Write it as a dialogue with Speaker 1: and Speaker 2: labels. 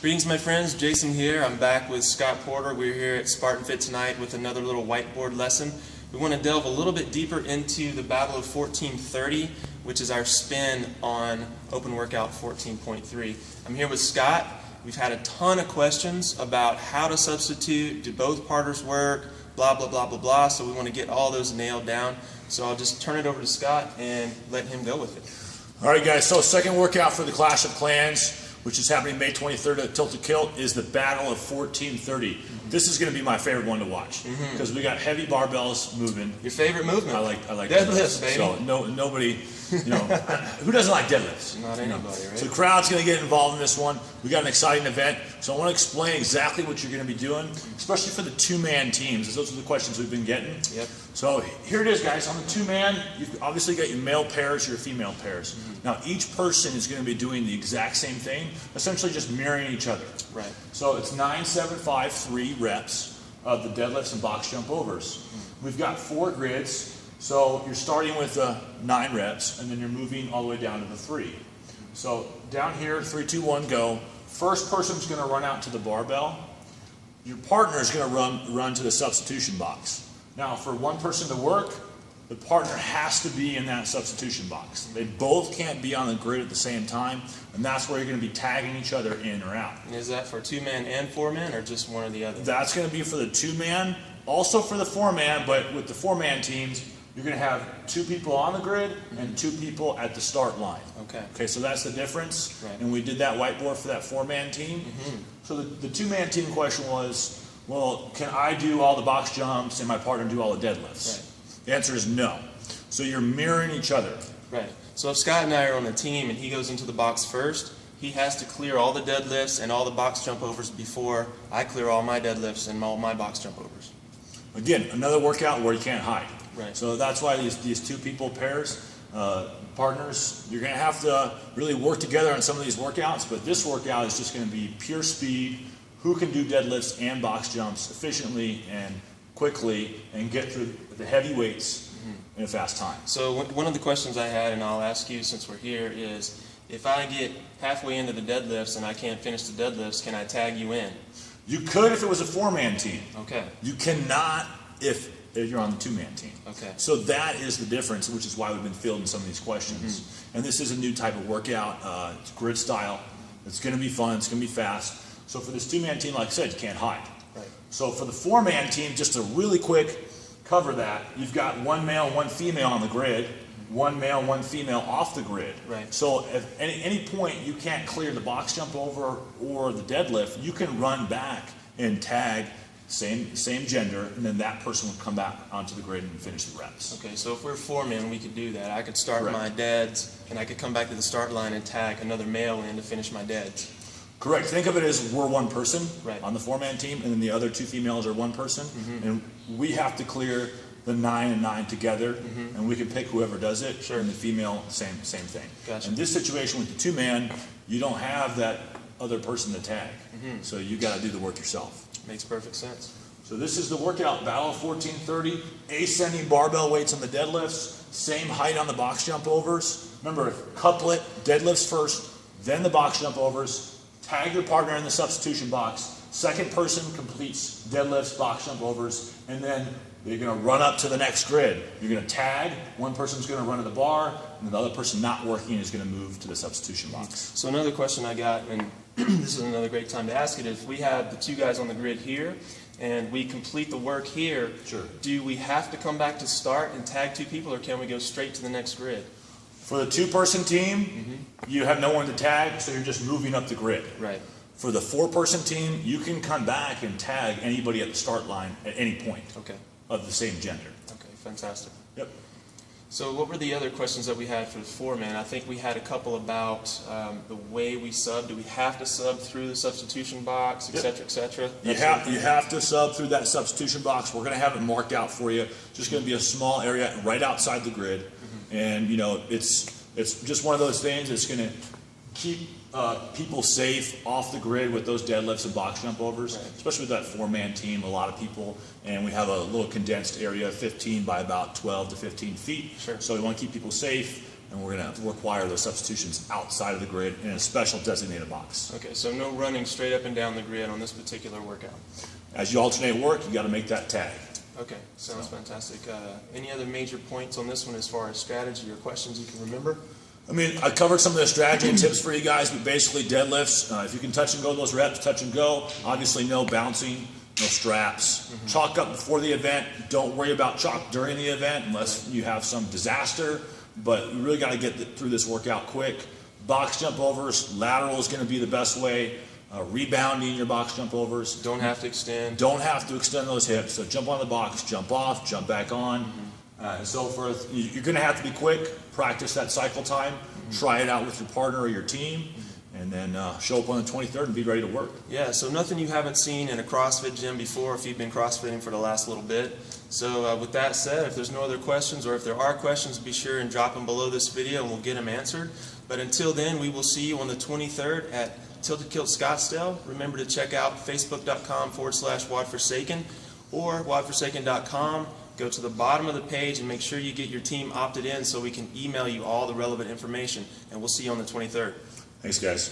Speaker 1: Greetings, my friends. Jason here. I'm back with Scott Porter. We're here at Spartan Fit tonight with another little whiteboard lesson. We want to delve a little bit deeper into the Battle of 1430, which is our spin on Open Workout 14.3. I'm here with Scott. We've had a ton of questions about how to substitute, do both partners work, blah, blah, blah, blah, blah. So we want to get all those nailed down. So I'll just turn it over to Scott and let him go with it.
Speaker 2: All right, guys. So second workout for the Clash of Clans, which is happening May 23rd at Tilted Kilt, is the Battle of 1430. This is going to be my favorite one to watch because we got heavy barbells moving.
Speaker 1: Your favorite movement?
Speaker 2: I like
Speaker 1: deadlifts, baby.
Speaker 2: So nobody, who doesn't like deadlifts?
Speaker 1: Not anybody, right?
Speaker 2: So the crowd's going to get involved in this one. We got an exciting event, so I want to explain exactly what you're going to be doing, especially for the two-man teams. Those are the questions we've been getting.
Speaker 1: Yep.
Speaker 2: So here it is, guys. On the two-man, you've obviously got your male pairs, your female pairs. Now each person is going to be doing the exact same thing, essentially just mirroring each other.
Speaker 1: Right.
Speaker 2: So it's 9, 7, 5, 3 reps of the deadlifts and box jump overs. We've got 4 grids, so you're starting with 9 reps, and then you're moving all the way down to the 3. So down here, 3, 2, 1, go. First person's going to run out to the barbell. Your partner is going to run to the substitution box. Now, for one person to work, the partner has to be in that substitution box. They both can't be on the grid at the same time, and that's where you're going to be tagging each other in or out.
Speaker 1: And is that for 2-man and 4-man, or just one or the other?
Speaker 2: That's going to be for the 2-man, also for the 4-man, but with the 4-man teams, you're going to have 2 people on the grid and 2 people at the start line. Okay, so that's the difference.
Speaker 1: Right.
Speaker 2: And we did that whiteboard for that 4-man team. So the 2-man team question was, well, can I do all the box jumps and my partner do all the deadlifts?
Speaker 1: Right.
Speaker 2: The answer is no. So you're mirroring each other.
Speaker 1: Right. So if Scott and I are on the team and he goes into the box first, he has to clear all the deadlifts and all the box jump overs before I clear all my deadlifts and all my box jump overs.
Speaker 2: Again, another workout where you can't hide.
Speaker 1: Right.
Speaker 2: So that's why these 2 people pairs, partners, you're going to have to really work together on some of these workouts, but this workout is just going to be pure speed, who can do deadlifts and box jumps efficiently and quickly and get through the heavy weights in a fast time.
Speaker 1: So one of the questions I had, and I'll ask you since we're here, is if I get halfway into the deadlifts and I can't finish the deadlifts, can I tag you in?
Speaker 2: You could if it was a 4-man team.
Speaker 1: Okay.
Speaker 2: You cannot if you're on the 2-man team.
Speaker 1: Okay.
Speaker 2: So that is the difference, which is why we've been fielding some of these questions. And this is a new type of workout. It's grid style. It's going to be fun. It's going to be fast. So for this 2-man team, like I said, you can't hide.
Speaker 1: Right.
Speaker 2: So for the 4-man team, just to really quick cover that, you've got 1 male, 1 female on the grid, 1 male, 1 female off the grid.
Speaker 1: Right.
Speaker 2: So if at any point you can't clear the box jump over or the deadlift, you can run back and tag same gender, and then that person would come back onto the grid and finish the reps.
Speaker 1: Okay, so if we're 4-men, we could do that. I could start
Speaker 2: Correct.
Speaker 1: my deads, and I could come back to the start line and tag another male in to finish my deads.
Speaker 2: Correct. Think of it as we're 1 person
Speaker 1: Right.
Speaker 2: on the 4-man team, and then the other 2 females are 1 person, and we have to clear the 9 and 9 together, and we can pick whoever does it.
Speaker 1: Sure.
Speaker 2: And the female, same thing.
Speaker 1: Gotcha.
Speaker 2: In this situation with the 2-man, you don't have that other person to tag, so you got to do the work yourself.
Speaker 1: Makes perfect sense.
Speaker 2: So this is the workout, Battle of 1430, ascending barbell weights on the deadlifts, same height on the box jump overs. Remember, couplet, deadlifts first, then the box jump overs. Tag your partner in the substitution box. Second person completes deadlifts, box jump overs, and then you're going to run up to the next grid. You're going to tag. One person's going to run to the bar, and the other person not working is going to move to the substitution box.
Speaker 1: So another question I got, and this is another great time to ask it, if we have the 2 guys on the grid here, and we complete the work here,
Speaker 2: Sure.
Speaker 1: do we have to come back to start and tag 2 people, or can we go straight to the next grid?
Speaker 2: For the 2-person team, you have no one to tag, so you're just moving up the grid.
Speaker 1: Right.
Speaker 2: For the 4-person team, you can come back and tag anybody at the start line at any point
Speaker 1: Okay.
Speaker 2: of the same gender.
Speaker 1: Okay, fantastic.
Speaker 2: Yep.
Speaker 1: So what were the other questions that we had for the 4-man? I think we had a couple about the way we sub. Do we have to sub through the substitution box, et cetera, et cetera?
Speaker 2: You have to sub through that substitution box. We're going to have it marked out for you. Just going to be a small area right outside the grid. And, it's just one of those things that's going to keep people safe off the grid with those deadlifts and box jump overs,
Speaker 1: Right.
Speaker 2: especially with that 4-man team, a lot of people, and we have a little condensed area, 15 by about 12 to 15 feet.
Speaker 1: Sure.
Speaker 2: So we want to keep people safe. and we're going to require those substitutions outside of the grid in a special designated box.
Speaker 1: Okay, so no running straight up and down the grid on this particular workout.
Speaker 2: As you alternate work, you got to make that tag.
Speaker 1: Okay, sounds fantastic. Any other major points on this one as far as strategy or questions you can remember?
Speaker 2: I mean, I covered some of the strategy and tips for you guys, but basically deadlifts, if you can touch and go those reps, touch and go. Obviously no bouncing, no straps. Chalk up before the event. Don't worry about chalk during the event unless you have some disaster, but you really got to get through this workout quick. Box jump overs, lateral is going to be the best way. Rebounding your box jump overs.
Speaker 1: Don't have to extend.
Speaker 2: Don't have to extend those hips. So jump on the box, jump off, jump back on, and so forth. You're going to have to be quick. Practice that cycle time. Try it out with your partner or your team, and then show up on the 23rd and be ready to work.
Speaker 1: Yeah, so nothing you haven't seen in a CrossFit gym before if you've been CrossFitting for the last little bit. So with that said, if there's no other questions, or if there are questions, be sure and drop them below this video and we'll get them answered. But until then, we will see you on the 23rd at Tilted Kilt Scottsdale. Remember to check out facebook.com/WodForsaken or WodForsaken.com. Go to the bottom of the page and make sure you get your team opted in so we can email you all the relevant information. And we'll see you on the 23rd.
Speaker 2: Thanks, guys.